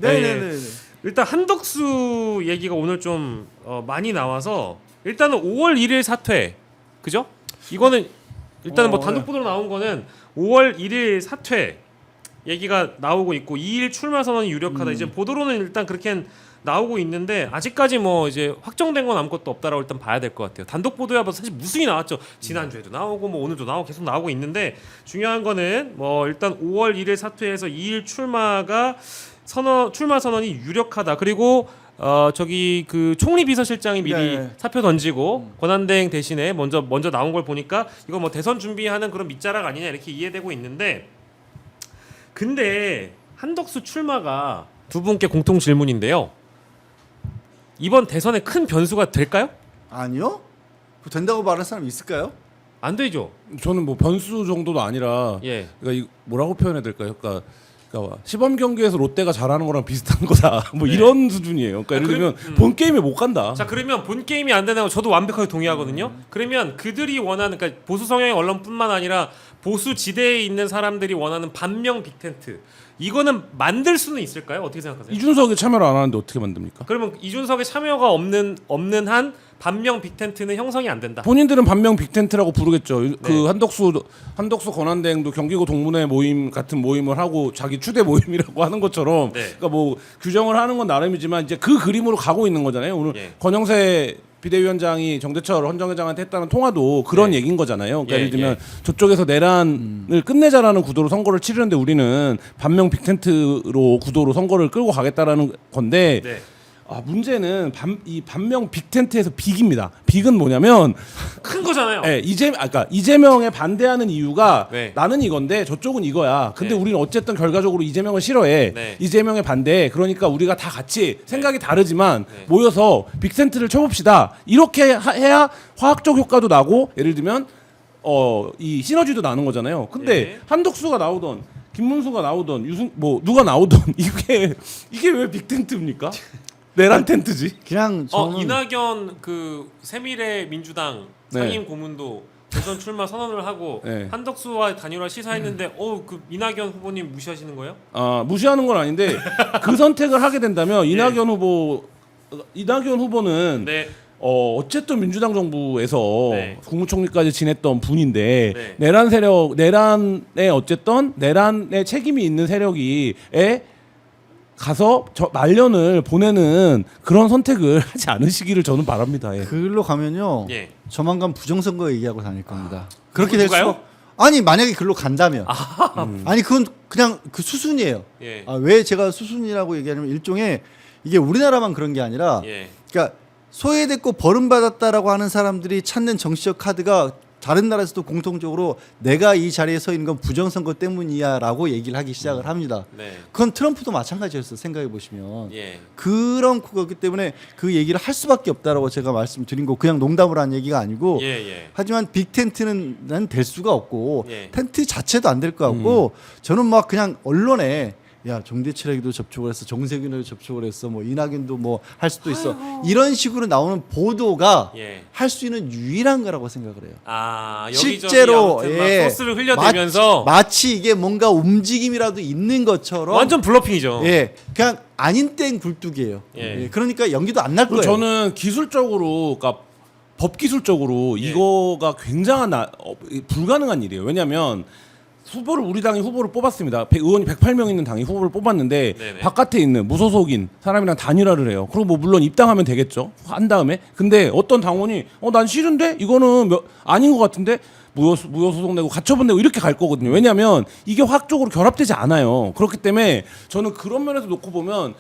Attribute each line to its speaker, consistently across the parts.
Speaker 1: 네네네.
Speaker 2: 일단 한덕수 얘기가 오늘 좀 많이 나와서 일단은 5월 1일 사퇴, 그죠? 이거는 일단은 뭐 단독 보도로 나온 거는 5월 1일 사퇴 얘기가 나오고 있고 2일 출마 선언이 유력하다. 이제 보도로는 일단 그렇게 나오고 있는데 아직까지 뭐 이제 확정된 건 아무것도 없다라고 일단 봐야 될 것 같아요. 단독 보도야 뭐 사실 무수히 나왔죠. 지난주에도 나오고 뭐 오늘도 나오고 계속 나오고 있는데 중요한 거는 뭐 일단 5월 1일 사퇴해서 2일 출마 선언이 유력하다. 그리고 저기 그 총리 비서실장이 미리 사표 던지고 권한대행 대신에 먼저 나온 걸 보니까 이거 뭐 대선 준비하는 그런 밑자락 아니냐 이렇게 이해되고 있는데, 근데 한덕수 출마가 두 분께 공통 질문인데요. 이번 대선에 큰 변수가 될까요?
Speaker 1: 아니요? 된다고 말하는 사람 있을까요?
Speaker 2: 안 되죠.
Speaker 3: 저는 뭐 변수 정도도 아니라
Speaker 2: 예.
Speaker 3: 그러니까 뭐라고 표현해야 될까요? 그러니까 시범 경기에서 롯데가 잘하는 거랑 비슷한 거다. 뭐
Speaker 2: 네.
Speaker 3: 이런 수준이에요. 그러니까 예를 들면 본 게임에 못 간다.
Speaker 2: 자, 그러면 본 게임이 안 되는 거 저도 완벽하게 동의하거든요. 그러면 그들이 원하는, 그러니까 보수 성향의 언론뿐만 아니라 보수 지대에 있는 사람들이 원하는 반명 빅텐트, 이거는 만들 수는 있을까요? 어떻게 생각하세요?
Speaker 3: 이준석이 참여를 안 하는데 어떻게 만듭니까?
Speaker 2: 그러면 이준석의 참여가 없는 한 반명 빅텐트는 형성이 안 된다.
Speaker 3: 본인들은 반명 빅텐트라고 부르겠죠. 그 한덕수 권한대행도 경기고 동문회 모임 같은 모임을 하고 자기 추대 모임이라고 하는 것처럼, 그러니까 뭐 규정을 하는 건 나름이지만 이제 그 그림으로 가고 있는 거잖아요. 오늘 권영세 비대위원장이 정대철 헌정회장한테 했다는 통화도 그런 얘기인 거잖아요. 그러니까 예를 들면 저쪽에서 내란을 끝내자라는 구도로 선거를 치르는데 우리는 반명 빅텐트로 구도로 선거를 끌고 가겠다라는 건데, 문제는 이 반명 빅텐트에서 빅입니다. 빅은 뭐냐면
Speaker 2: 큰 거잖아요.
Speaker 3: 네, 이재명에 반대하는 이유가 나는 이건데 저쪽은 이거야. 근데 우리는 어쨌든 결과적으로 이재명을 싫어해. 이재명에 반대해. 그러니까 우리가 다 같이 생각이 다르지만 모여서 빅텐트를 쳐봅시다. 이렇게 해야 화학적 효과도 나고, 예를 들면 이 시너지도 나는 거잖아요. 근데 한덕수가 나오던 김문수가 나오던 누가 나오던 이게 왜 빅텐트입니까? 내란 텐트지.
Speaker 1: 그냥
Speaker 2: 이낙연 그 세밀의 민주당 상임 고문도 대선 출마 선언을 하고 한덕수와 단일화 시사했는데 그 이낙연 후보님 무시하시는 거예요?
Speaker 3: 무시하는 건 아닌데 그 선택을 하게 된다면 이낙연 후보는 어쨌든 민주당 정부에서 국무총리까지 지냈던 분인데 내란의 책임이 있는 세력이 가서 말년을 보내는 그런 선택을 하지 않으시기를 저는 바랍니다.
Speaker 1: 그걸로 가면요. 조만간 부정선거 얘기하고 다닐 겁니다. 그렇게 될
Speaker 2: 누가요?
Speaker 1: 수가. 아니 만약에 글로 간다면. 아니 그건 그냥 그 수순이에요. 왜 제가 수순이라고 얘기하냐면 일종의 이게 우리나라만 그런 게 아니라 그러니까 소외됐고 버림받았다라고 하는 사람들이 찾는 정치적 카드가 다른 나라에서도 공통적으로 내가 이 자리에 서 있는 건 부정선거 때문이야라고 얘기를 하기 시작을 합니다. 그건 트럼프도 마찬가지였어요. 생각해 보시면 그런 거기 때문에 그 얘기를 할 수밖에 없다라고 제가 말씀드린 거 그냥 농담을 한 얘기가 아니고 하지만 빅텐트는 난 될 수가 없고 텐트 자체도 안 될 것 같고 저는 막 그냥 언론에 야 정대철에게도 접촉을 했어, 정세균에도 접촉을 했어, 뭐 이낙연도 뭐 할 수도 있어, 이런 식으로 나오는 보도가 할 수 있는 유일한 거라고 생각을 해요.
Speaker 2: 실제로 소스를 흘려대면서
Speaker 1: 마치 이게 뭔가 움직임이라도 있는 것처럼
Speaker 2: 완전 블러핑이죠.
Speaker 1: 그냥 아닌 땡 굴뚝이에요. 그러니까 연기도 안 날 거예요.
Speaker 3: 저는 기술적으로, 그러니까 법 기술적으로 이거가 굉장한 불가능한 일이에요. 왜냐하면 우리 당이 후보를 뽑았습니다. 의원이 108명 있는 당이 후보를 뽑았는데 바깥에 있는 무소속인 사람이랑 단일화를 해요. 그리고 뭐 물론 입당하면 되겠죠. 한 다음에. 근데 어떤 당원이 난 싫은데 이거는 아닌 것 같은데 무효소속 내고 가처분 내고 이렇게 갈 거거든요. 왜냐하면 이게 화학적으로 결합되지 않아요. 그렇기 때문에 저는 그런 면에서 놓고 보면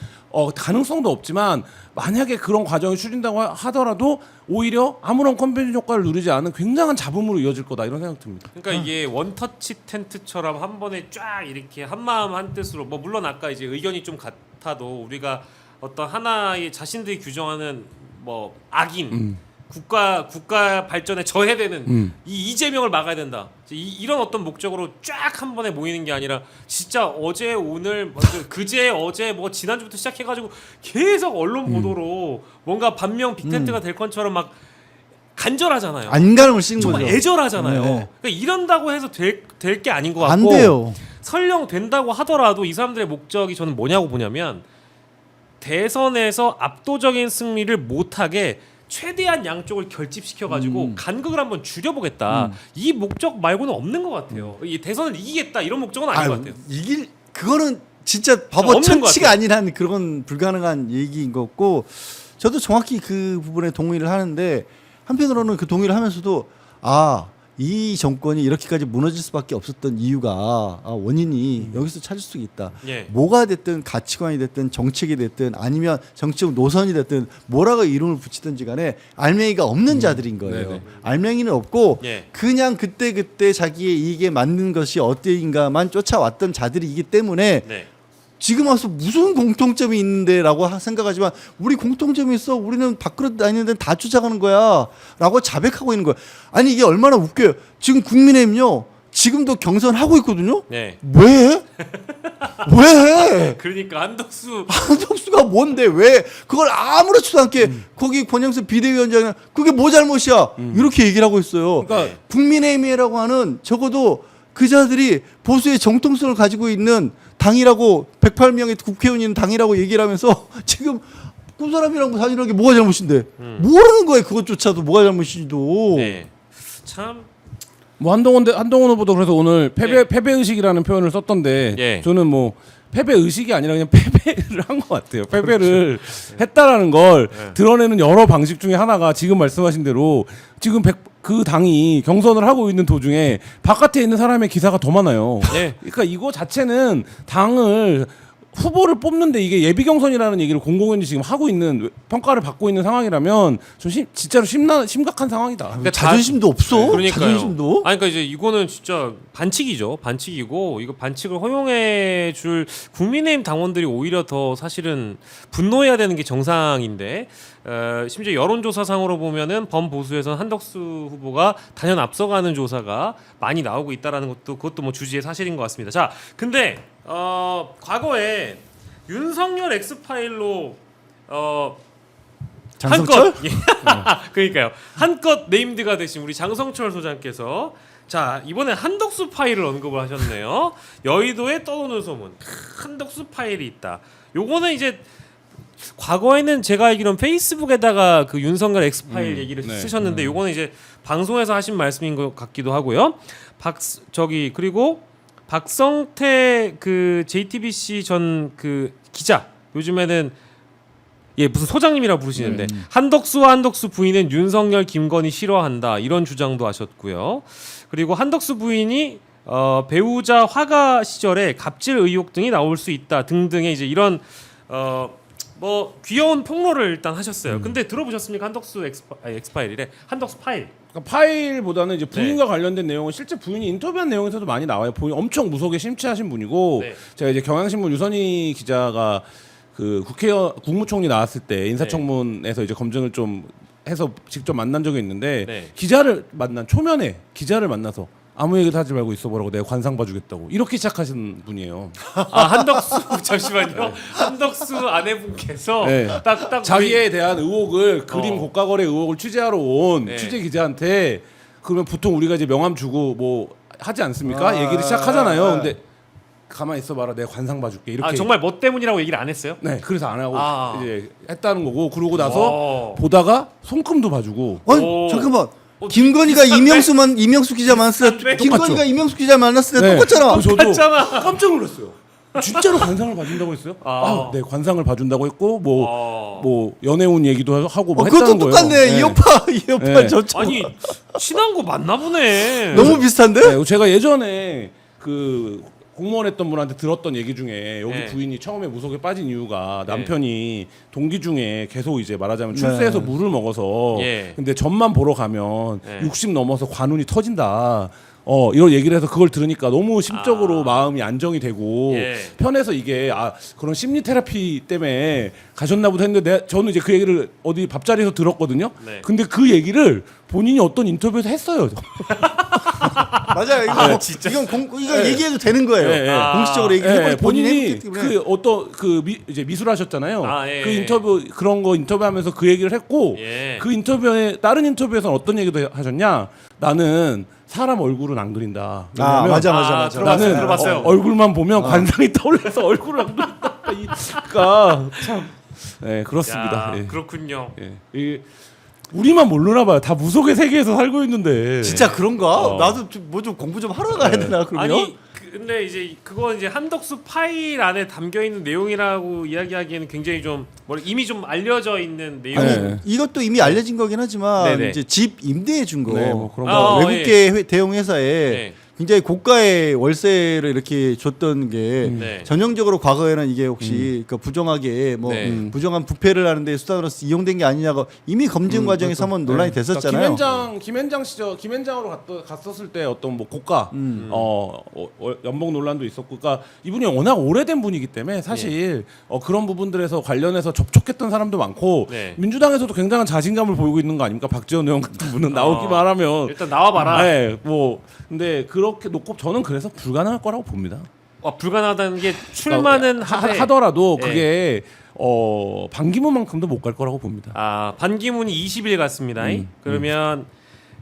Speaker 3: 가능성도 없지만 만약에 그런 과정이 추진다고 하더라도 오히려 아무런 컨벤션 효과를 누리지 않은 굉장한 잡음으로 이어질 거다, 이런 생각 듭니다.
Speaker 2: 그러니까 이게 원터치 텐트처럼 한 번에 쫙 이렇게 한마음 한뜻으로, 뭐 물론 아까 이제 의견이 좀 같아도 우리가 어떤 하나의 자신들이 규정하는 뭐 악인 국가 발전에 저해되는 이재명을 막아야 된다. 이런 어떤 목적으로 쫙 한 번에 모이는 게 아니라 진짜 어제 오늘 그제 어제 뭐 지난주부터 시작해가지고 계속 언론 보도로 뭔가 반명 빅텐트가 될 것처럼 막 간절하잖아요.
Speaker 1: 안간힘을 씌는
Speaker 2: 정말
Speaker 1: 거죠.
Speaker 2: 애절하잖아요. 그러니까 이런다고 해서 될 게 아닌 것 같고,
Speaker 1: 안 돼요.
Speaker 2: 설령 된다고 하더라도 이 사람들의 목적이 저는 뭐냐고 보냐면 대선에서 압도적인 승리를 못하게 최대한 양쪽을 결집시켜가지고 간극을 한번 줄여보겠다. 이 목적 말고는 없는 것 같아요. 이 대선을 이기겠다 이런 목적은 아닌 것 같아요.
Speaker 1: 그거는 진짜 바보
Speaker 2: 없는 것
Speaker 1: 천치가 아닌 한 그런 불가능한 얘기인 것 같고 저도 정확히 그 부분에 동의를 하는데 한편으로는 그 동의를 하면서도 이 정권이 이렇게까지 무너질 수밖에 없었던 이유가 원인이 여기서 찾을 수 있다.
Speaker 2: 예.
Speaker 1: 뭐가 됐든 가치관이 됐든 정책이 됐든 아니면 정치적 노선이 됐든 뭐라고 이름을 붙이든지 간에 알맹이가 없는 자들인 거예요.
Speaker 3: 네네.
Speaker 1: 알맹이는 없고
Speaker 2: 예.
Speaker 1: 그냥 그때 자기의 이익에 맞는 것이 어때인가만 쫓아왔던 자들이기 때문에
Speaker 2: 네.
Speaker 1: 지금 와서 무슨 공통점이 있는데라고 생각하지만 우리 공통점이 있어. 우리는 밖으로 다니는 데는 다 쫓아가는 거야 라고 자백하고 있는 거야. 아니 이게 얼마나 웃겨요. 지금 국민의힘요 지금도 경선하고 있거든요.
Speaker 2: 네.
Speaker 1: 왜? 왜?
Speaker 2: 그러니까
Speaker 1: 한덕수가 뭔데 왜 그걸 아무렇지도 않게 거기 권영세 비대위원장이 그게 뭐 잘못이야 이렇게 얘기를 하고 있어요.
Speaker 3: 그러니까
Speaker 1: 국민의힘이라고 하는 적어도 그 자들이 보수의 정통성을 가지고 있는 당이라고 108명의 국회의원이 있는 당이라고 얘기를 하면서 지금 그 사람이랑 다니는 게 뭐가 잘못인데 모르는 거예요. 그것조차도 뭐가 잘못인지도.
Speaker 2: 네. 참.
Speaker 3: 뭐 한동훈 후보도 그래서 오늘 패배 의식이라는 표현을 썼던데
Speaker 2: 예.
Speaker 3: 저는 뭐 패배 의식이 아니라 그냥 패배를 한 것 같아요. 패배를 했다라는 걸 드러내는 여러 방식 중에 하나가 지금 말씀하신 대로 지금 그 당이 경선을 하고 있는 도중에 바깥에 있는 사람의 기사가 더 많아요.
Speaker 2: 네.
Speaker 3: 그러니까 이거 자체는 당을 후보를 뽑는데 이게 예비 경선이라는 얘기를 공공연히 지금 하고 있는 평가를 받고 있는 상황이라면 좀 진짜로 심각한 상황이다.
Speaker 2: 그러니까
Speaker 1: 자존심도 없어.
Speaker 2: 그러니까요.
Speaker 1: 자존심도.
Speaker 2: 그러니까 이제 이거는 진짜 반칙이죠. 반칙이고 이거 반칙을 허용해 줄 국민의힘 당원들이 오히려 더 사실은 분노해야 되는 게 정상인데 심지어 여론조사상으로 보면은 범보수에서는 한덕수 후보가 단연 앞서가는 조사가 많이 나오고 있다라는 것도 그것도 뭐 주지의 사실인 것 같습니다. 자, 근데 과거에 윤석열 엑스파일로
Speaker 1: 장성철?
Speaker 2: 한껏 그러니까요. 한껏 네임드가 되신 우리 장성철 소장께서 자 이번에 한덕수 파일을 언급을 하셨네요. 여의도에 떠도는 소문 한덕수 파일이 있다. 요거는 이제 과거에는 제가 알기로는 페이스북에다가 그 윤석열 엑스파일 얘기를 쓰셨는데 요거는 이제 방송에서 하신 말씀인 것 같기도 하고요. 그리고 박성태 그 JTBC 전 그 기자 요즘에는 무슨 소장님이라 부르시는데 한덕수와 한덕수 부인은 윤석열 김건희 싫어한다 이런 주장도 하셨고요. 그리고 한덕수 부인이 배우자 화가 시절에 갑질 의혹 등이 나올 수 있다 등등의 이제 이런 뭐 귀여운 폭로를 일단 하셨어요. 근데 들어보셨습니까? 한덕수 엑스파일이래. 한덕수 파일.
Speaker 3: 그러니까 파일보다는 이제 부인과 관련된 내용은 실제 부인이 인터뷰한 내용에서도 많이 나와요. 부인 엄청 무속에 심취하신 분이고 제가 이제 경향신문 유선희 기자가 그 국무총리 나왔을 때 인사청문에서 이제 검증을 좀 해서 직접 만난 적이 있는데 기자를 만난 초면에 기자를 만나서 아무 얘기도 하지 말고 있어보라고 내가 관상 봐주겠다고 이렇게 시작하신 분이에요.
Speaker 2: 한덕수 잠시만요. 한덕수 아내분께서 딱
Speaker 3: 자기에 대한 의혹을 그림 고가거래 의혹을 취재하러 온 취재 기자한테 그러면 보통 우리가 이제 명함 주고 뭐 하지 않습니까? 얘기를 시작하잖아요. 근데 가만히 있어봐라 내가 관상 봐줄게 이렇게.
Speaker 2: 정말 뭐 때문이라고 얘기를 안 했어요?
Speaker 3: 네, 그래서 안 하고 이제 했다는 거고 그러고 나서 보다가 손금도 봐주고.
Speaker 1: 아니 잠깐만. 김건희가 이명수 기자 만났을 때 김건희가 이명수 기자 만났을 때 똑같잖아.
Speaker 3: 저도 깜짝 놀랐어요. 진짜로 관상을 봐준다고 했어요? 네, 관상을 봐준다고 했고 뭐 연애운 얘기도 하고 뭐 했다는
Speaker 1: 그것도
Speaker 3: 거예요.
Speaker 1: 똑같네. 이 오빠 저
Speaker 2: 아니 친한 거 맞나 보네.
Speaker 1: 너무 비슷한데?
Speaker 3: 네, 제가 예전에 그 공무원 했던 분한테 들었던 얘기 중에 여기 부인이 처음에 무속에 빠진 이유가 남편이 동기 중에 계속 이제 말하자면 출세해서 물을 먹어서 근데 점만 보러 가면 60 넘어서 관운이 터진다. 이런 얘기를 해서 그걸 들으니까 너무 심적으로 마음이 안정이 되고 편해서 이게 그런 심리 테라피 때문에 가셨나 보다 했는데 저는 이제 그 얘기를 어디 밥자리에서 들었거든요. 근데 그 얘기를 본인이 어떤 인터뷰에서 했어요.
Speaker 1: 맞아요. 이거 진짜 이거 얘기해도 되는 거예요. 공식적으로 얘기해
Speaker 3: 본인이 그 어떤 이제 미술하셨잖아요. 그 인터뷰 그런 거 인터뷰하면서 그 얘기를 했고 그 인터뷰에 다른 인터뷰에서는 어떤 얘기도 하셨냐? 나는 사람 얼굴은 안 그린다.
Speaker 1: 맞아.
Speaker 3: 나는
Speaker 2: 들어봤어요.
Speaker 3: 얼굴만 보면 관상이 떠올라서 얼굴을 안 그린다. 그러니까 참 네, 그렇습니다.
Speaker 2: 야,
Speaker 3: 예.
Speaker 2: 그렇군요.
Speaker 3: 예. 우리만 모르나 봐요. 다 무속의 세계에서 살고 있는데.
Speaker 1: 진짜 그런가?
Speaker 3: 어.
Speaker 1: 나도 뭐 좀 공부 좀 하러 가야 되나 그러면?
Speaker 2: 아니 근데 이제 그건 이제 한덕수 파일 안에 담겨 있는 내용이라고 이야기하기에는 굉장히 좀 이미 좀 알려져 있는 내용.
Speaker 1: 아니
Speaker 3: 네.
Speaker 1: 이것도 이미 알려진 거긴 하지만
Speaker 2: 네네.
Speaker 1: 이제 집 임대해 준 거.
Speaker 3: 네, 뭐 그런
Speaker 2: 거.
Speaker 1: 외국계 대형 회사에
Speaker 2: 네.
Speaker 1: 굉장히 고가의 월세를 이렇게 줬던 게
Speaker 2: 네.
Speaker 1: 전형적으로 과거에는 이게 혹시 그러니까 부정하게 뭐
Speaker 2: 네.
Speaker 1: 부정한 부패를 하는데 수단으로 이용된 게 아니냐고 이미 검증 과정에서 한번 논란이 됐었잖아요.
Speaker 3: 그러니까 김현장 시절 김현장으로 갔었을 때 어떤 뭐 고가 연봉 논란도 있었고, 그러니까 이분이 워낙 오래된 분이기 때문에 사실 그런 부분들에서 관련해서 접촉했던 사람도 많고
Speaker 2: 네.
Speaker 3: 민주당에서도 굉장한 자신감을 보이고 있는 거 아닙니까? 박지원 의원 같은 분은 나오기만 하면
Speaker 2: 일단 나와봐라.
Speaker 3: 네, 뭐 근데 그렇게 놓고 저는 그래서 불가능할 거라고 봅니다.
Speaker 2: 불가능하다는 게 출마는 하되
Speaker 3: 하더라도
Speaker 2: 네.
Speaker 3: 그게 반기문만큼도 못 갈 거라고 봅니다.
Speaker 2: 반기문이 20일 갔습니다. 그러면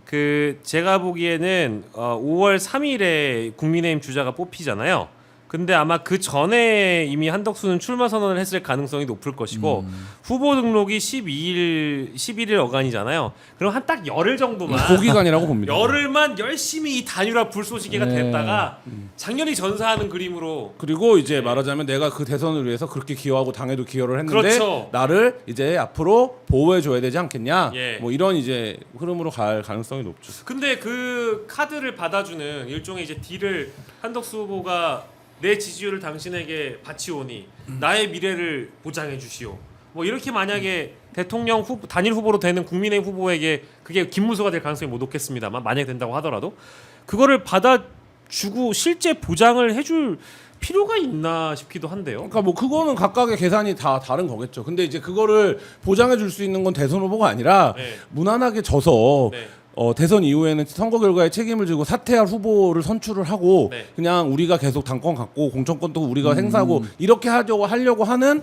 Speaker 2: 그 제가 보기에는 5월 3일에 국민의힘 주자가 뽑히잖아요. 근데 아마 그 전에 이미 한덕수는 출마 선언을 했을 가능성이 높을 것이고 후보 등록이 11일 어간이잖아요. 그럼 한 딱 열흘 정도만
Speaker 3: 고기간이라고 봅니다.
Speaker 2: 열흘만 열심히 이 단일화 불쏘시개가
Speaker 3: 네.
Speaker 2: 됐다가 장렬히 전사하는 그림으로
Speaker 3: 그리고 이제 말하자면 내가 그 대선을 위해서 그렇게 기여하고 당에도 기여를 했는데
Speaker 2: 그렇죠.
Speaker 3: 나를 이제 앞으로 보호해 줘야 되지 않겠냐.
Speaker 2: 예.
Speaker 3: 뭐 이런 이제 흐름으로 갈 가능성이 높죠.
Speaker 2: 근데 그 카드를 받아주는 일종의 이제 딜을 한덕수 후보가 내 지지율을 당신에게 바치오니 나의 미래를 보장해 주시오. 뭐 이렇게 만약에 대통령 후보, 단일 후보로 되는 국민의힘 후보에게 그게 김문수가 될 가능성이 못 높겠습니다만 만약에 된다고 하더라도 그거를 받아주고 실제 보장을 해줄 필요가 있나 싶기도 한데요.
Speaker 3: 그러니까 뭐 그거는 각각의 계산이 다 다른 거겠죠. 근데 이제 그거를 보장해 줄 수 있는 건 대선 후보가 아니라
Speaker 2: 네.
Speaker 3: 무난하게 져서
Speaker 2: 네.
Speaker 3: 대선 이후에는 선거 결과에 책임을 지고 사퇴할 후보를 선출을 하고
Speaker 2: 네.
Speaker 3: 그냥 우리가 계속 당권 갖고 공천권도 우리가 행사하고 이렇게 하려고 하는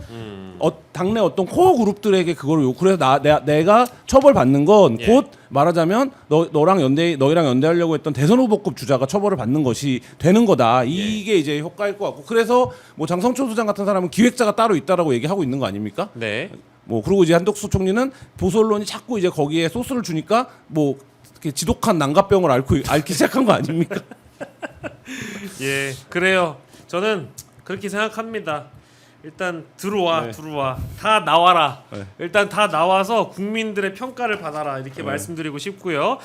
Speaker 3: 당내 어떤 코어 그룹들에게 그걸 그래서 내가 처벌받는 건
Speaker 2: 예.
Speaker 3: 곧 말하자면 너희랑 연대하려고 했던 대선 후보급 주자가 처벌을 받는 것이 되는 거다. 이게 이제 효과일 것 같고, 그래서 뭐 장성철 소장 같은 사람은 기획자가 따로 있다라고 얘기하고 있는 거 아닙니까?
Speaker 2: 네.
Speaker 3: 뭐 그리고 이제 한덕수 총리는 보수 언론이 자꾸 이제 거기에 소스를 주니까 뭐 이렇게 지독한 난각병을 앓기 시작한 거 아닙니까?
Speaker 2: 예, 그래요. 저는 그렇게 생각합니다. 일단 들어와 다 나와라.
Speaker 3: 네.
Speaker 2: 일단 다 나와서 국민들의 평가를 받아라 이렇게 말씀드리고 싶고요.